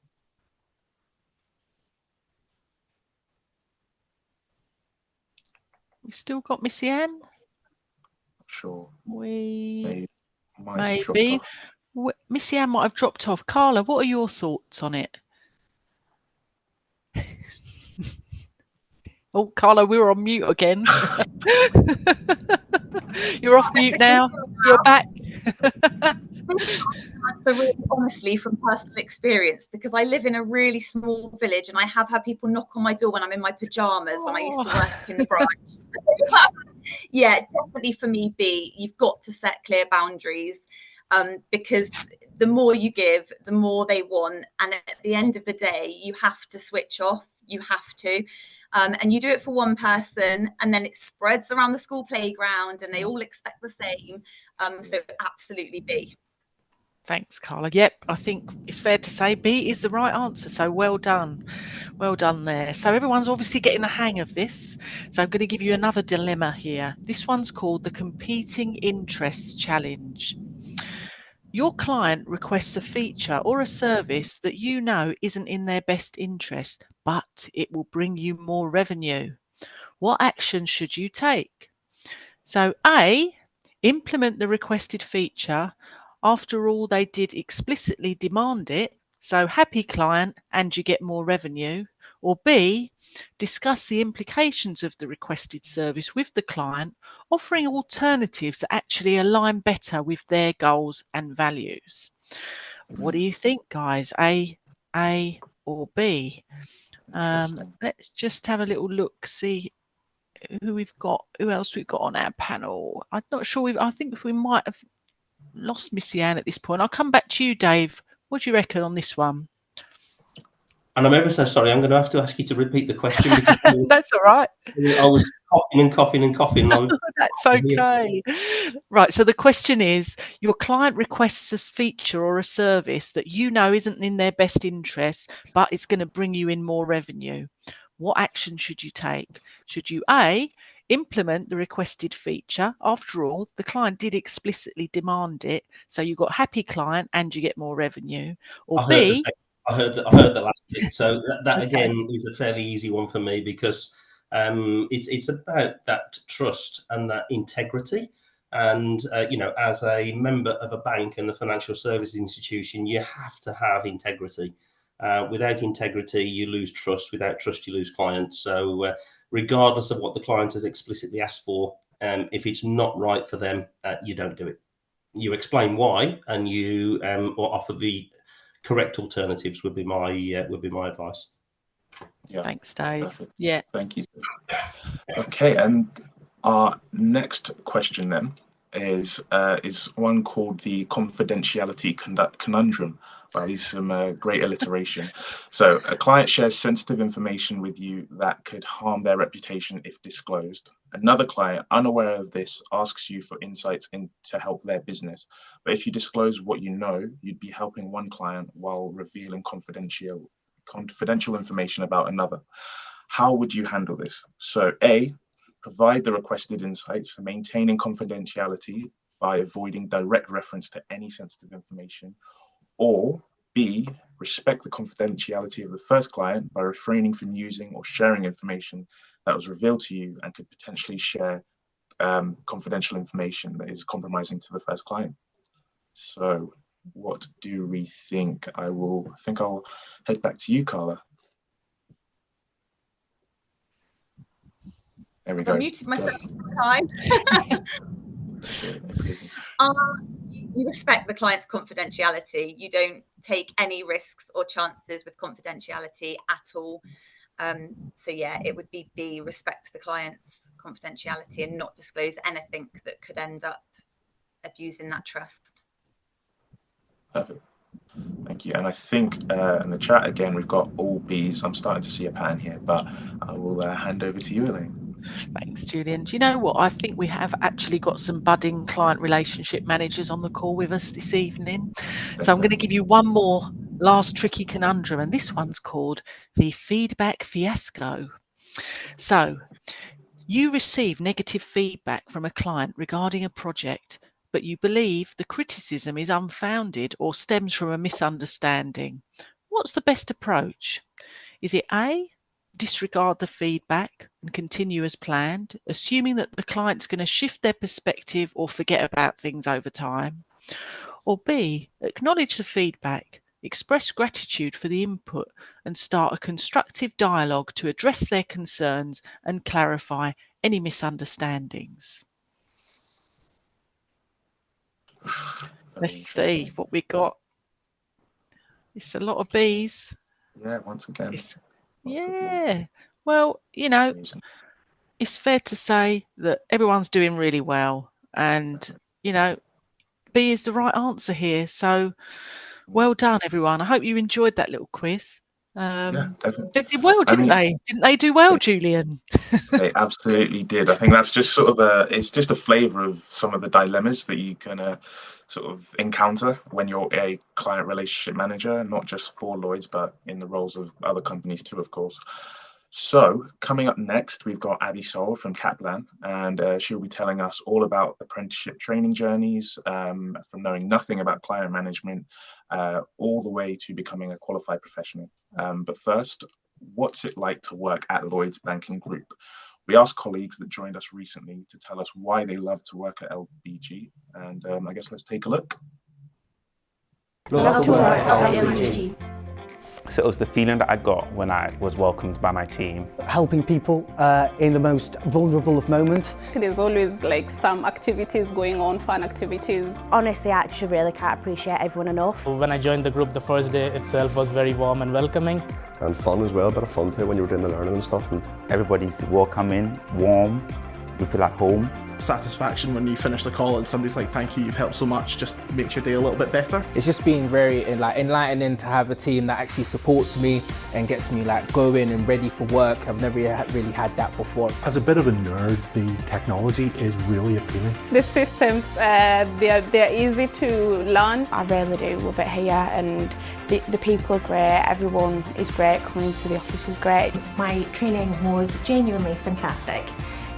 We still got Miss Yan? Sure. We maybe. Miss Yan might have dropped off. Carla, what are your thoughts on it? Oh, Carla, we're on mute again. You're off mute now. You're back. Answer really honestly from personal experience, because I live in a really small village and I have had people knock on my door when I'm in my pajamas when I used to work in the branch. Yeah, definitely for me, B, you've got to set clear boundaries, because the more you give, the more they want. And at the end of the day, you have to switch off. You have to. And you do it for one person and then it spreads around the school playground and they all expect the same. So absolutely B. Thanks, Carla. Yep, I think it's fair to say B is the right answer. So well done. Well done there. So everyone's obviously getting the hang of this. So I'm going to give you another dilemma here. This one's called the Competing Interests Challenge. Your client requests a feature or a service that you know isn't in their best interest, but it will bring you more revenue. What action should you take? So A, implement the requested feature. After all, they did explicitly demand it, so happy client and you get more revenue. Or B, discuss the implications of the requested service with the client, offering alternatives that actually align better with their goals and values. What do you think, guys? A or B? Let's just have a little look, see who else we've got on our panel. I'm not sure. I think we might have lost Missy Ann at this point. I'll come back to you, Dave. What do you reckon on this one? And I'm ever so sorry, I'm going to have to ask you to repeat the question. Because That's all right. I was coughing and coughing. That's okay. Right, so the question is, your client requests a feature or a service that you know isn't in their best interest, but it's going to bring you in more revenue. What action should you take? Should you A, implement the requested feature? After all, the client did explicitly demand it, so you got happy client and you get more revenue. Or B, I heard the last bit. So that Okay. again is a fairly easy one for me, because it's about that trust and that integrity. And you know, as a member of a bank and a financial services institution, you have to have integrity. Without integrity, you lose trust. Without trust, you lose clients. So regardless of what the client has explicitly asked for, if it's not right for them, you don't do it. You explain why, and you or offer the correct alternatives would be my advice. Yeah. Thanks, Dave. Perfect. Yeah. Thank you. Okay, and our next question then is one called the confidentiality conundrum. Wow, these are some great alliteration. So a client shares sensitive information with you that could harm their reputation if disclosed. Another client, unaware of this, asks you for insights to help their business. But if you disclose what you know, you'd be helping one client while revealing confidential information about another. How would you handle this? So A, provide the requested insights, maintaining confidentiality by avoiding direct reference to any sensitive information. Or B, respect the confidentiality of the first client by refraining from using or sharing information that was revealed to you and could potentially share confidential information that is compromising to the first client. So what do we think? I think I'll head back to you, Carla. There we go. I muted myself all the time. You respect the client's confidentiality. You don't take any risks or chances with confidentiality at all. So yeah, it would be B, respect the client's confidentiality and not disclose anything that could end up abusing that trust. Perfect. Thank you. And I think in the chat again, we've got all Bs. I'm starting to see a pattern here, but I will hand over to you, Elaine. Thanks, Julian. Do you know what? I think we have actually got some budding client relationship managers on the call with us this evening. So I'm going to give you one more last tricky conundrum, and this one's called the feedback fiasco. So you receive negative feedback from a client regarding a project, but you believe the criticism is unfounded or stems from a misunderstanding. What's the best approach? Is it A, disregard the feedback and continue as planned, assuming that the client's going to shift their perspective or forget about things over time? Or B, acknowledge the feedback, express gratitude for the input and start a constructive dialogue to address their concerns and clarify any misunderstandings? Let's see what we got. It's a lot of B's. Yeah, once again. Yeah. Well, you know, it's fair to say that everyone's doing really well. And, you know, B is the right answer here. So well done, everyone. I hope you enjoyed that little quiz. Yeah, definitely. They did well, didn't they? Didn't they do well, Julian? They absolutely did. I think that's just sort of it's just a flavour of some of the dilemmas that you can sort of encounter when you're a client relationship manager, not just for Lloyds, but in the roles of other companies too, of course. So coming up next, we've got Abby Sorrell from Kaplan, and she'll be telling us all about apprenticeship training journeys, from knowing nothing about client management, all the way to becoming a qualified professional. But first, what's it like to work at Lloyds Banking Group? We asked colleagues that joined us recently to tell us why they love to work at LBG, and I guess let's take a look. Love to work at LBG. So it was the feeling that I got when I was welcomed by my team. Helping people in the most vulnerable of moments. There's always like some activities going on, fun activities. Honestly, I actually really can't appreciate everyone enough. When I joined the group, the first day itself was very warm and welcoming. And fun as well, a bit of fun too when you were doing the learning and stuff. And everybody's welcoming, warm, you feel at home. Satisfaction when you finish the call and somebody's like, thank you, you've helped so much, just makes your day a little bit better. It's just been very enlightening to have a team that actually supports me and gets me going and ready for work. I've never really had that before. As a bit of a nerd, the technology is really appealing. The systems, they're easy to learn. I really do love it here, and the people are great, everyone is great, coming into the office is great. My training was genuinely fantastic.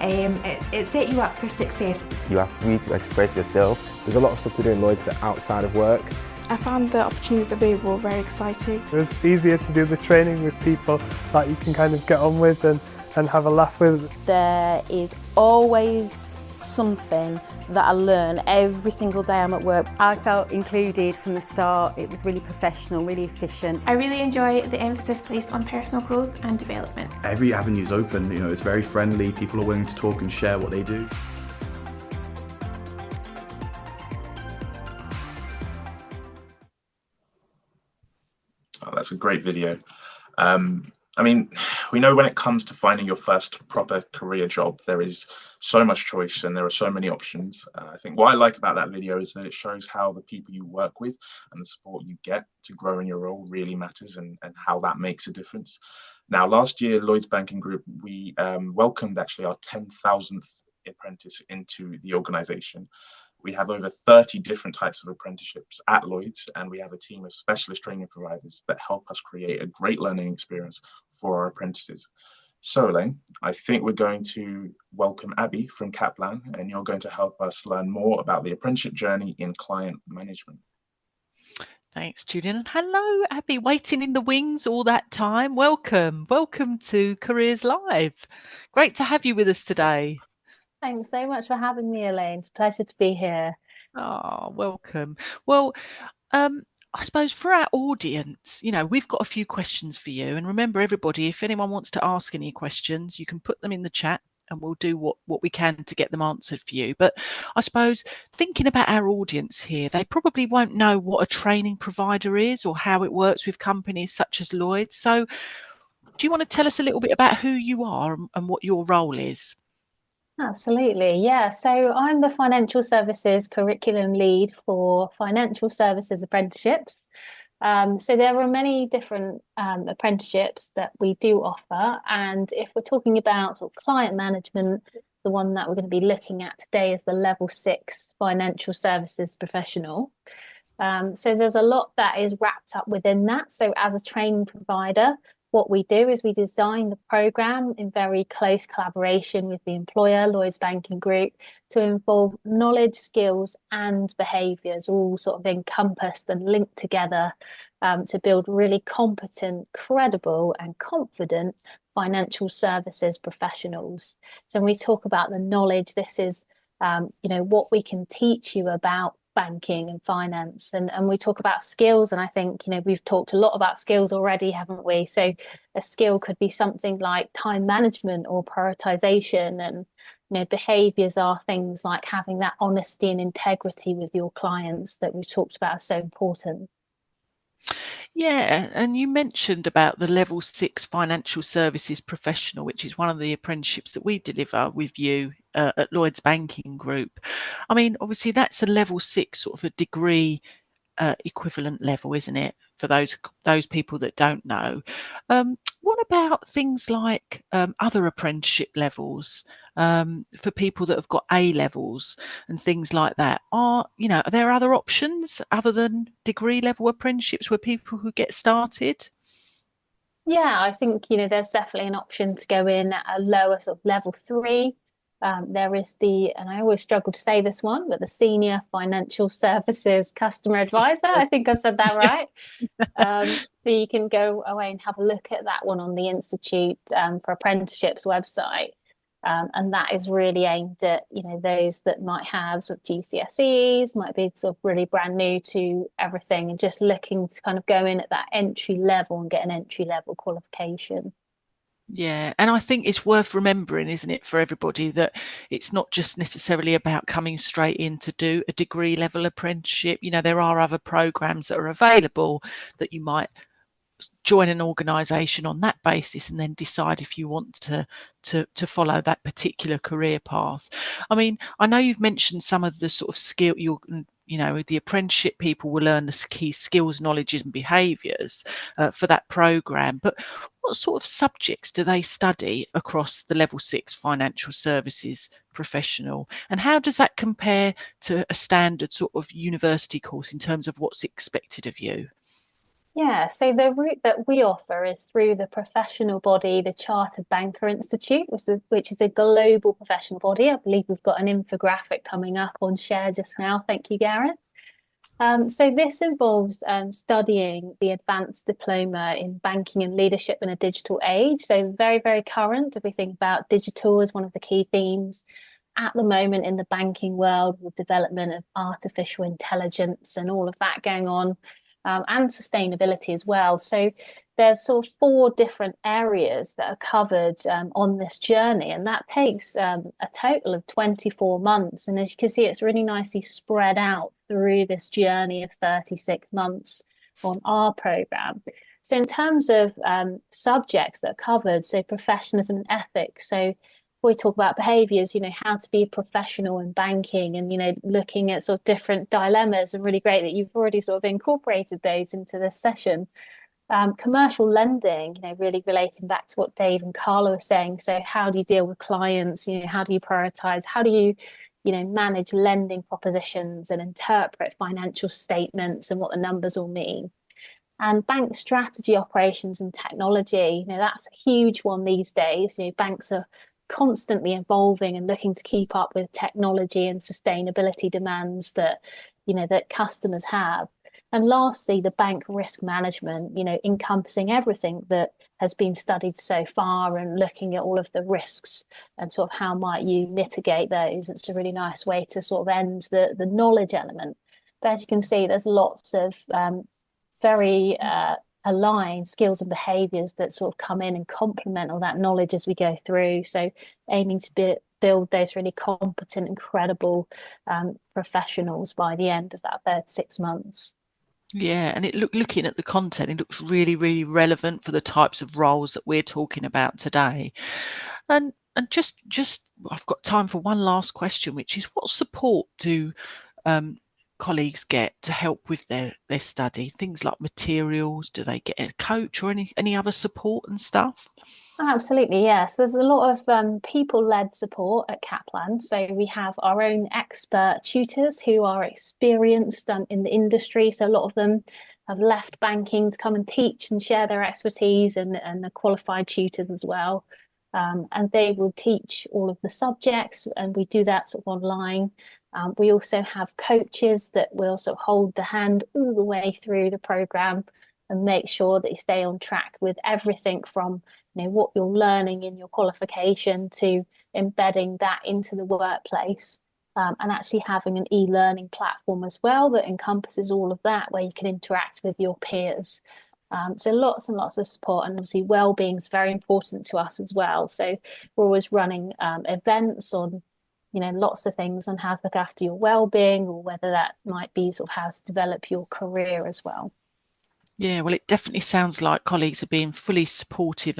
It set you up for success. You are free to express yourself. There's a lot of stuff to do in Lloyds that are outside of work. I found the opportunities available very exciting. It was easier to do the training with people that you can kind of get on with and have a laugh with. There is always something that I learn every single day I'm at work. I felt included from the start. It was really professional, really efficient. I really enjoy the emphasis placed on personal growth and development. Every avenue is open, you know, it's very friendly, people are willing to talk and share what they do. Oh, that's a great video. I mean, we know when it comes to finding your first proper career job, there is so much choice and there are so many options. I think what I like about that video is that it shows how the people you work with and the support you get to grow in your role really matters, and how that makes a difference. Now, last year, Lloyds Banking Group, we welcomed actually our 10,000th apprentice into the organisation. We have over 30 different types of apprenticeships at Lloyds, and we have a team of specialist training providers that help us create a great learning experience for our apprentices. So, Elaine, I think we're going to welcome Abby from Kaplan, and you're going to help us learn more about the apprenticeship journey in client management. Thanks, Julian. And hello, Abby, waiting in the wings all that time. Welcome. Welcome to Careers Live. Great to have you with us today. Thanks so much for having me, Elaine. It's a pleasure to be here. Oh, welcome. Well, I suppose for our audience, we've got a few questions for you. And remember, everybody, if anyone wants to ask any questions, you can put them in the chat and we'll do what we can to get them answered for you. But I suppose thinking about our audience here, they probably won't know what a training provider is or how it works with companies such as Lloyds. So do you want to tell us a little bit about who you are and what your role is? Absolutely, yeah. So I'm the Financial Services Curriculum Lead for Financial Services Apprenticeships. So there are many different apprenticeships that we do offer. And if we're talking about sort of client management, the one that we're going to be looking at today is the Level 6 Financial Services Professional. So there's a lot that is wrapped up within that. So as a training provider, what we do is we design the programme in very close collaboration with the employer, Lloyds Banking Group, to involve knowledge, skills and behaviours all sort of encompassed and linked together to build really competent, credible and confident financial services professionals. So when we talk about the knowledge, this is what we can teach you about banking and finance, and we talk about skills, and I think we've talked a lot about skills already, haven't we? So a skill could be something like time management or prioritization, and behaviors are things like having that honesty and integrity with your clients that we've talked about are so important. Yeah, and you mentioned about the Level 6 Financial Services Professional, which is one of the apprenticeships that we deliver with you at Lloyds Banking Group. I mean, obviously that's a Level 6 sort of a degree equivalent level, isn't it, for those people that don't know? What about things like other apprenticeship levels for people that have got A levels and things like that? Are there other options other than degree level apprenticeships where people who get started? Yeah, I think there's definitely an option to go in at a lower sort of Level 3. There is and I always struggle to say this one, but the Senior Financial Services Customer Advisor. I think I've said that right. So you can go away and have a look at that one on the Institute for Apprenticeships website. And that is really aimed at those that might have sort of GCSEs, might be sort of really brand new to everything and just looking to kind of go in at that entry level and get an entry level qualification. Yeah, and I think it's worth remembering, isn't it, for everybody, that it's not just necessarily about coming straight in to do a degree level apprenticeship. There are other programs that are available that you might join an organisation on that basis and then decide if you want to follow that particular career path. I mean, I know you've mentioned some of the sort of skill the apprenticeship people will learn the key skills, knowledges and behaviours for that programme. But what sort of subjects do they study across the Level 6 Financial Services Professional? And how does that compare to a standard sort of university course in terms of what's expected of you? Yeah, so the route that we offer is through the professional body, the Chartered Banker Institute, which is a global professional body. I believe we've got an infographic coming up on share just now. Thank you, Gareth. So this involves studying the advanced diploma in banking and leadership in a digital age. So very, very current. If we think about digital as one of the key themes at the moment in the banking world, with development of artificial intelligence and all of that going on. And sustainability as well. So there's sort of 4 different areas that are covered on this journey, and that takes a total of 24 months. And as you can see, it's really nicely spread out through this journey of 36 months on our programme. So in terms of subjects that are covered, so professionalism and ethics, so we talk about behaviours, how to be a professional in banking and, looking at sort of different dilemmas, and really great that you've already sort of incorporated those into this session. Commercial lending, really relating back to what Dave and Carla were saying. So how do you deal with clients? How do you prioritise? How do you, manage lending propositions and interpret financial statements and what the numbers all mean? And bank strategy, operations and technology, that's a huge one these days. Banks are constantly evolving and looking to keep up with technology and sustainability demands that, that customers have. And lastly, the bank risk management, encompassing everything that has been studied so far and looking at all of the risks and sort of how might you mitigate those. It's a really nice way to sort of end the knowledge element. But as you can see, there's lots of very aligned skills and behaviours that sort of come in and complement all that knowledge as we go through. So aiming to build those really competent, incredible professionals by the end of that first 6 months. Yeah, and looking at the content, it looks really, really relevant for the types of roles that we're talking about today. And just I've got time for one last question, which is, what support do colleagues get to help with their study? Things like materials, do they get a coach or any other support and stuff? Absolutely, yes. There's a lot of people-led support at Kaplan. So we have our own expert tutors who are experienced in the industry. So a lot of them have left banking to come and teach and share their expertise, and are qualified tutors as well. And they will teach all of the subjects, and we do that sort of online. We also have coaches that will sort of hold the hand all the way through the programme and make sure that you stay on track with everything from what you're learning in your qualification to embedding that into the workplace, and actually having an e-learning platform as well that encompasses all of that, where you can interact with your peers. So lots and lots of support, and obviously well-being is very important to us as well. So we're always running events on lots of things on how to look after your well-being, or whether that might be sort of how to develop your career as well. Yeah, well, it definitely sounds like colleagues are being fully supported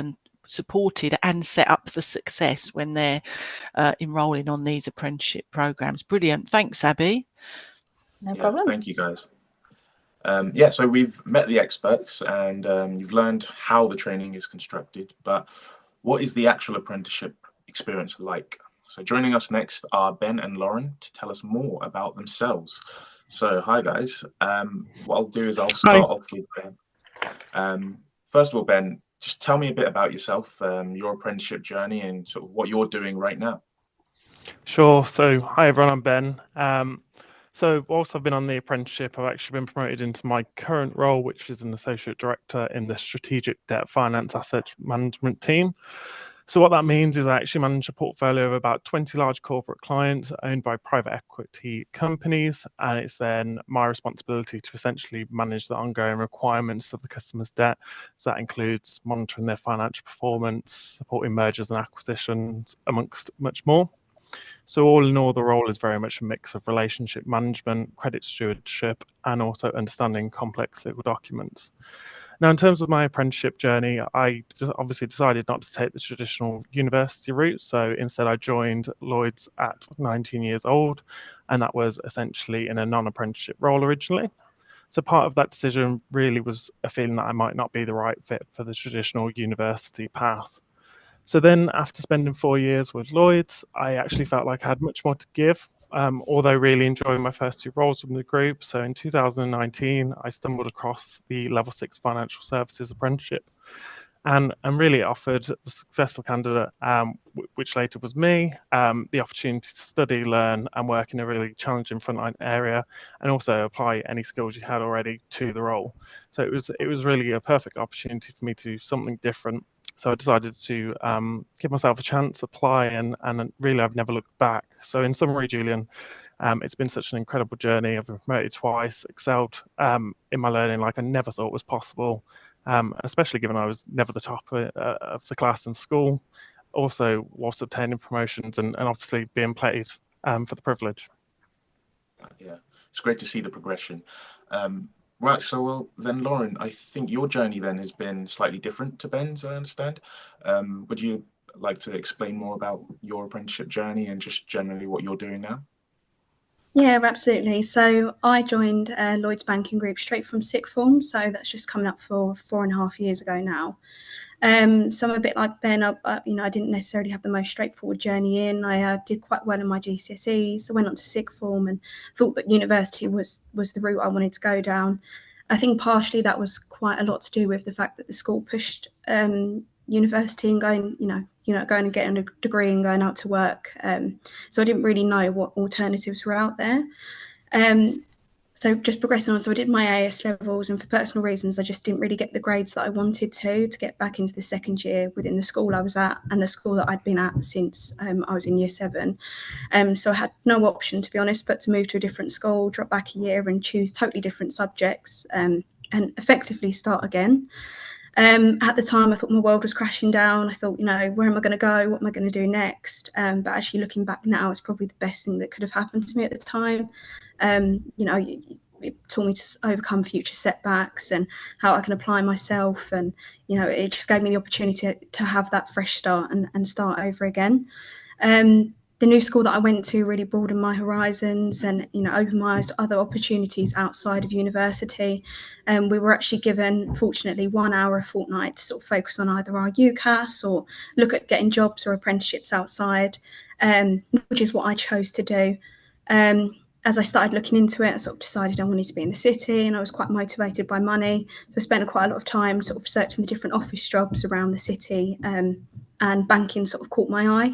and set up for success when they're enrolling on these apprenticeship programs. Brilliant. Thanks, Abby. No problem. Thank you, guys. So we've met the experts, and you've learned how the training is constructed, but what is the actual apprenticeship experience like? So joining us next are Ben and Lauren to tell us more about themselves. So hi guys. What I'll do is I'll start off with Ben. First of all, Ben, just tell me a bit about yourself, your apprenticeship journey, and sort of what you're doing right now. Sure. So hi everyone, I'm Ben. So whilst I've been on the apprenticeship, I've actually been promoted into my current role, which is an associate director in the strategic debt finance asset management team. So what that means is I actually manage a portfolio of about 20 large corporate clients owned by private equity companies, and it's then my responsibility to essentially manage the ongoing requirements of the customer's debt. So that includes monitoring their financial performance, supporting mergers and acquisitions, amongst much more. So all in all, the role is very much a mix of relationship management, credit stewardship, and also understanding complex legal documents. Now, in terms of my apprenticeship journey, I obviously decided not to take the traditional university route. So instead, I joined Lloyds at 19 years old, and that was essentially in a non-apprenticeship role originally. So part of that decision really was a feeling that I might not be the right fit for the traditional university path. So then after spending 4 years with Lloyds, I actually felt like I had much more to give, although really enjoying my first 2 roles within the group. So in 2019, I stumbled across the Level 6 Financial Services Apprenticeship, and really offered the successful candidate, which later was me, the opportunity to study, learn, and work in a really challenging frontline area, and also apply any skills you had already to the role. So it was really a perfect opportunity for me to do something different. So I decided to give myself a chance, apply, and really I've never looked back. So in summary, Julian, it's been such an incredible journey. I've been promoted twice, excelled in my learning like I never thought was possible, especially given I was never the top of the class in school. Also, whilst obtaining promotions and obviously being paid for the privilege. Yeah, it's great to see the progression. Right, so well then, Lauren, I think your journey then has been slightly different to Ben's, I understand. Would you like to explain more about your apprenticeship journey and just generally what you're doing now? Yeah, absolutely. So I joined Lloyds Banking Group straight from sixth form, so that's just coming up for 4.5 years ago now. So I'm a bit like Ben. I didn't necessarily have the most straightforward journey in. I did quite well in my GCSEs, so went on to sixth form and thought that university was the route I wanted to go down. I think partially that was quite a lot to do with the fact that the school pushed university and going and getting a degree and going out to work. So I didn't really know what alternatives were out there. So just progressing on, so I did my AS levels, and for personal reasons, I just didn't really get the grades that I wanted to get back into the second year within the school I was at and the school that I'd been at since I was in year 7. So I had no option, to be honest, but to move to a different school, drop back a year and choose totally different subjects and effectively start again. At the time, I thought my world was crashing down. I thought, where am I going to go? What am I going to do next? But actually looking back now, it's probably the best thing that could have happened to me at the time. It taught me to overcome future setbacks and how I can apply myself. And, it just gave me the opportunity to have that fresh start and start over again. The new school that I went to really broadened my horizons and, opened my eyes to other opportunities outside of university. We were actually given, fortunately, 1 hour a fortnight to sort of focus on either our UCAS or look at getting jobs or apprenticeships outside, which is what I chose to do. As I started looking into it, I sort of decided I wanted to be in the city, and I was quite motivated by money. So I spent quite a lot of time sort of searching the different office jobs around the city, and banking sort of caught my eye.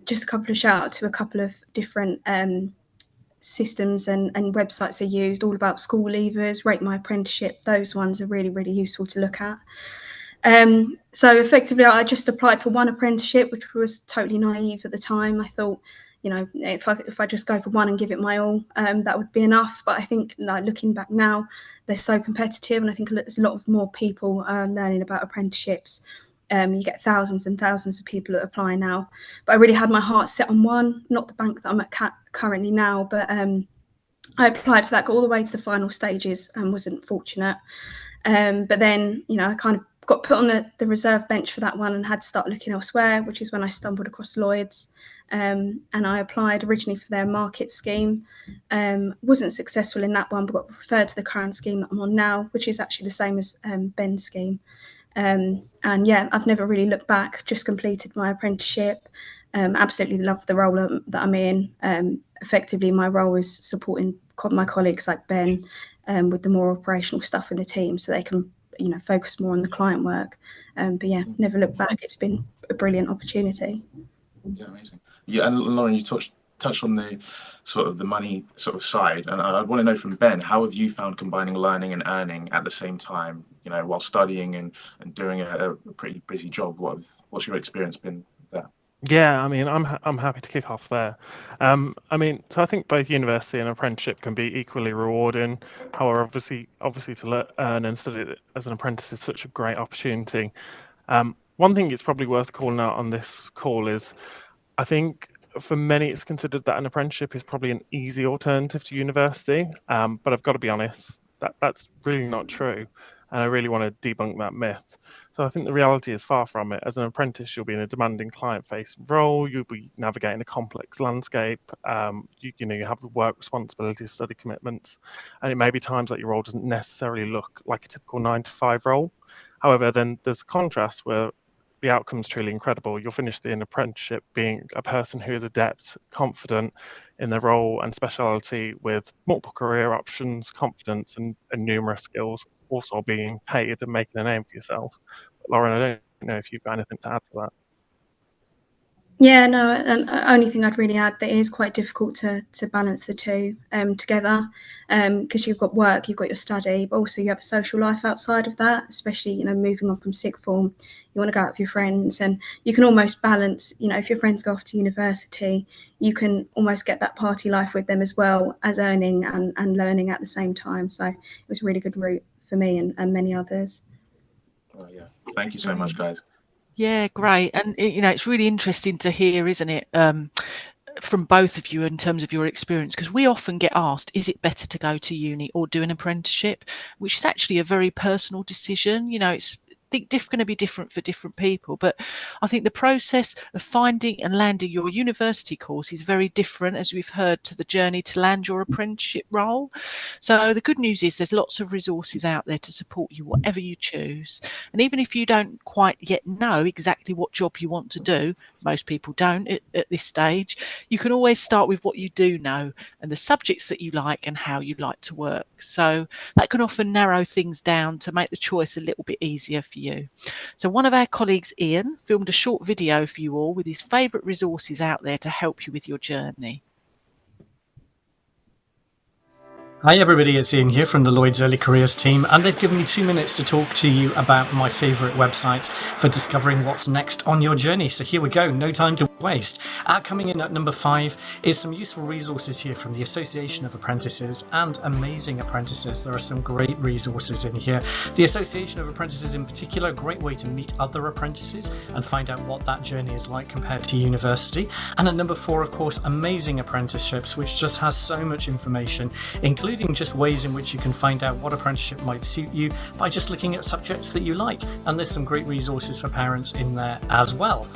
Just a couple of shout out to a couple of different systems and websites I used, all about school leavers, Rate My Apprenticeship. Those ones are really, really useful to look at. So effectively, I just applied for one apprenticeship, which was totally naive at the time. I thought, if I just go for one and give it my all, that would be enough. But I think, looking back now, they're so competitive, and I think there's a lot of more people learning about apprenticeships. You get thousands and thousands of people that apply now. But I really had my heart set on one, not the bank that I'm at currently now, but I applied for that, got all the way to the final stages and wasn't fortunate. But then, I kind of got put on the reserve bench for that one and had to start looking elsewhere, which is when I stumbled across Lloyds. And I applied originally for their market scheme. Wasn't successful in that one, but got referred to the current scheme that I'm on now, which is actually the same as Ben's scheme. And yeah, I've never really looked back, just completed my apprenticeship. Absolutely love the role that I'm in. Effectively, my role is supporting my colleagues like Ben with the more operational stuff in the team so they can, focus more on the client work. But yeah, never looked back. It's been a brilliant opportunity. Yeah, amazing. Yeah, and Lauren, you touched on the sort of the money sort of side, and I want to know from Ben, how have you found combining learning and earning at the same time, while studying and doing a pretty busy job? What's your experience been there? Yeah, I mean, I'm happy to kick off there. So I think both university and apprenticeship can be equally rewarding. However, obviously to earn and study as an apprentice is such a great opportunity. One thing it's probably worth calling out on this call is, I think for many it's considered that an apprenticeship is probably an easy alternative to university. But I've got to be honest, that's really not true. And I really want to debunk that myth. So I think the reality is far from it. As an apprentice, you'll be in a demanding client-facing role. You'll be navigating a complex landscape. You have work responsibilities, study commitments, and it may be times that your role doesn't necessarily look like a typical 9-to-5 role. However, then there's a contrast where the outcome's truly incredible. You'll finish the apprenticeship being a person who is adept, confident in their role and speciality, with multiple career options, confidence, and numerous skills, also being paid and making a name for yourself. But Lauren, I don't know if you've got anything to add to that. Yeah, no, and only thing I'd really add that it is quite difficult to balance the two together, because you've got work, you've got your study, but also you have a social life outside of that, especially, moving on from sixth form, you want to go out with your friends, and you can almost balance, if your friends go off to university, you can almost get that party life with them as well as earning and learning at the same time. So it was a really good route for me and many others. Oh, yeah. Thank you so much, guys. Yeah, great. And it's really interesting to hear, isn't it? from both of you in terms of your experience, because we often get asked, is it better to go to uni or do an apprenticeship, which is actually a very personal decision. You know, it's going to be different for different people, but I think the process of finding and landing your university course is very different, as we've heard, to the journey to land your apprenticeship role. So the good news is there's lots of resources out there to support you whatever you choose, and even if you don't quite yet know exactly what job you want to do, most people don't at this stage, you can always start with what you do know and the subjects that you like and how you like to work. So that can often narrow things down to make the choice a little bit easier for you. So one of our colleagues, Ian, filmed a short video for you all with his favourite resources out there to help you with your journey. Hi everybody, it's Ian here from the Lloyds Early Careers team, and they've given me 2 minutes to talk to you about my favourite websites for discovering what's next on your journey. So here we go, no time to waste. Coming in at number 5 is some useful resources here from the Association of Apprentices and Amazing Apprentices. There are some great resources in here. The Association of Apprentices in particular, a great way to meet other apprentices and find out what that journey is like compared to university. And at number 4, of course, Amazing Apprenticeships, which just has so much information, including just ways in which you can find out what apprenticeship might suit you by just looking at subjects that you like. And there's some great resources for parents in there as well.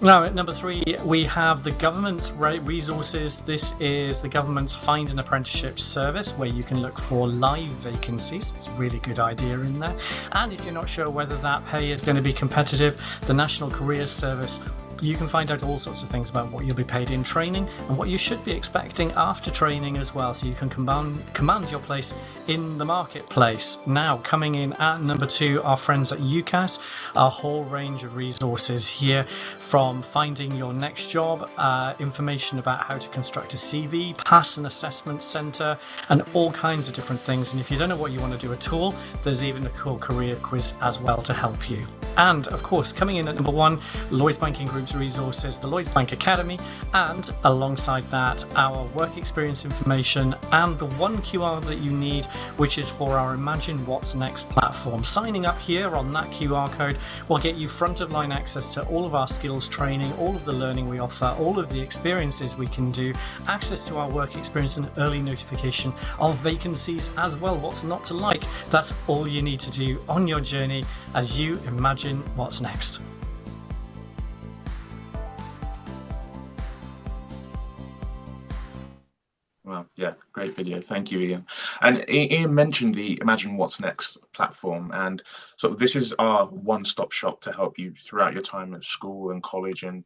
Now at number 3 we have the government's resources. This is the government's Find an Apprenticeship service, where you can look for live vacancies. It's a really good idea in there. And if you're not sure whether that pay is going to be competitive, the National Careers Service, you can find out all sorts of things about what you'll be paid in training and what you should be expecting after training as well, so you can command your place in the marketplace. Now coming in at number 2, our friends at UCAS, a whole range of resources here, from finding your next job, information about how to construct a CV, pass an assessment centre, and all kinds of different things. And if you don't know what you want to do at all, there's even a cool career quiz as well to help you. And of course, coming in at number 1, Lloyds Banking Group's resources, the Lloyds Bank Academy, and alongside that, our work experience information and the one QR that you need, which is for our Imagine What's Next platform. Signing up here on that QR code will get you front of line access to all of our skills training, all of the learning we offer, all of the experiences we can do, access to our work experience and early notification of vacancies as well. What's not to like? That's all you need to do on your journey as you imagine what's next. Well, yeah, great video. Thank you, Ian. And Ian mentioned the Imagine What's Next platform, and so this is our one-stop shop to help you throughout your time at school and college, and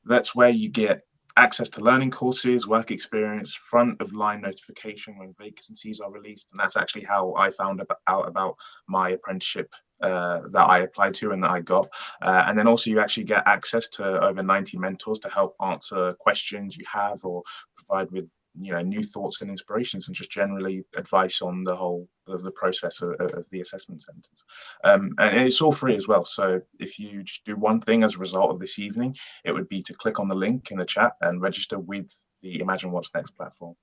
that's where you get access to learning courses, work experience, front of line notification when vacancies are released, and that's actually how I found out about my apprenticeship that I applied to and that I got. And then also you actually get access to over 90 mentors to help answer questions you have or provide with new thoughts and inspirations, and just generally advice on the whole of the process of the assessment centres. And it's all free as well. So if you just do one thing as a result of this evening, it would be to click on the link in the chat and register with the Imagine What's Next platform.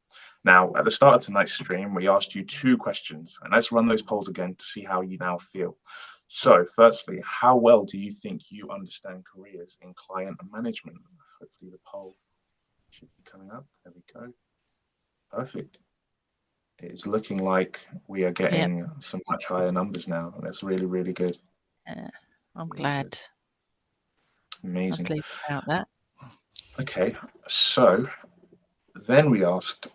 Now, at the start of tonight's stream, we asked you 2 questions, and let's run those polls again to see how you now feel. So firstly, how well do you think you understand careers in client management? Hopefully the poll should be coming up. There we go. Perfect. It is looking like we are getting some much higher numbers now. That's really, really good. I'm glad. Good. Amazing. I'm pleased about that. Okay, so then we asked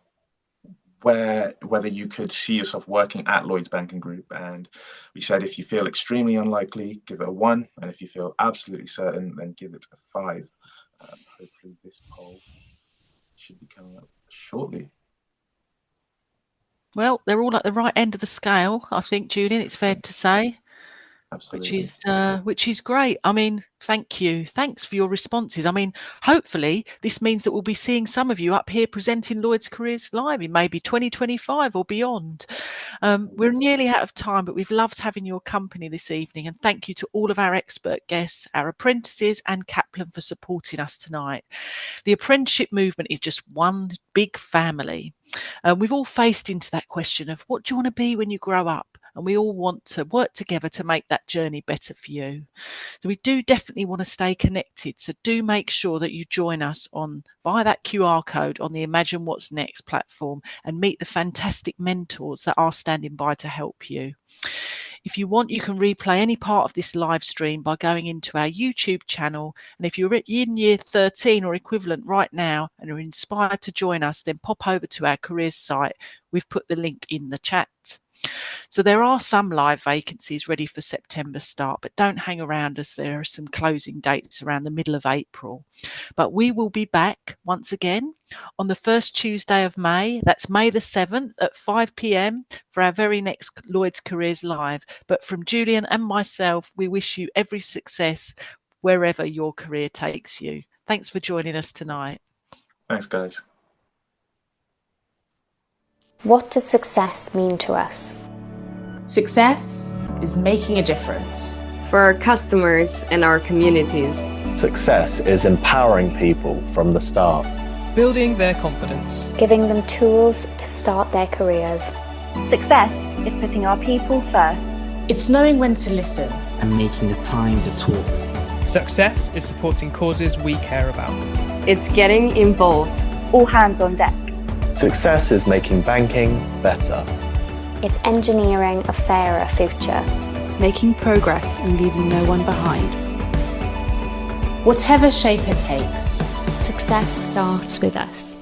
whether you could see yourself working at Lloyds Banking Group, and we said if you feel extremely unlikely, give it a 1, and if you feel absolutely certain, then give it a 5. Hopefully this poll should be coming up shortly. Well, they're all at the right end of the scale, I think, Julian, it's fair to say. Absolutely. Which is great. I mean, thank you. Thanks for your responses. I mean, hopefully this means that we'll be seeing some of you up here presenting Lloyds Careers Live in maybe 2025 or beyond. We're nearly out of time, but we've loved having your company this evening. And thank you to all of our expert guests, our apprentices and Kaplan for supporting us tonight. The apprenticeship movement is just one big family. We've all faced into that question of what do you want to be when you grow up? and we all want to work together to make that journey better for you. So we do definitely want to stay connected. So do make sure that you join us via that QR code on the Imagine What's Next platform and meet the fantastic mentors that are standing by to help you. If you want, you can replay any part of this live stream by going into our YouTube channel. And if you're in year 13 or equivalent right now and are inspired to join us, then pop over to our careers site. We've put the link in the chat. So there are some live vacancies ready for September start, but don't hang around as there are some closing dates around the middle of April. But we will be back once again on the first Tuesday of May. That's May the 7th at 5 p.m. for our very next Lloyds Careers Live. But from Julian and myself, we wish you every success wherever your career takes you. Thanks for joining us tonight. Thanks, guys. What does success mean to us? Success is making a difference for our customers and our communities. Success is empowering people from the start, building their confidence, giving them tools to start their careers. Success is putting our people first. It's knowing when to listen and making the time to talk. Success is supporting causes we care about. It's getting involved. All hands on deck. Success is making banking better. It's engineering a fairer future. Making progress and leaving no one behind. Whatever shape it takes. Success starts with us.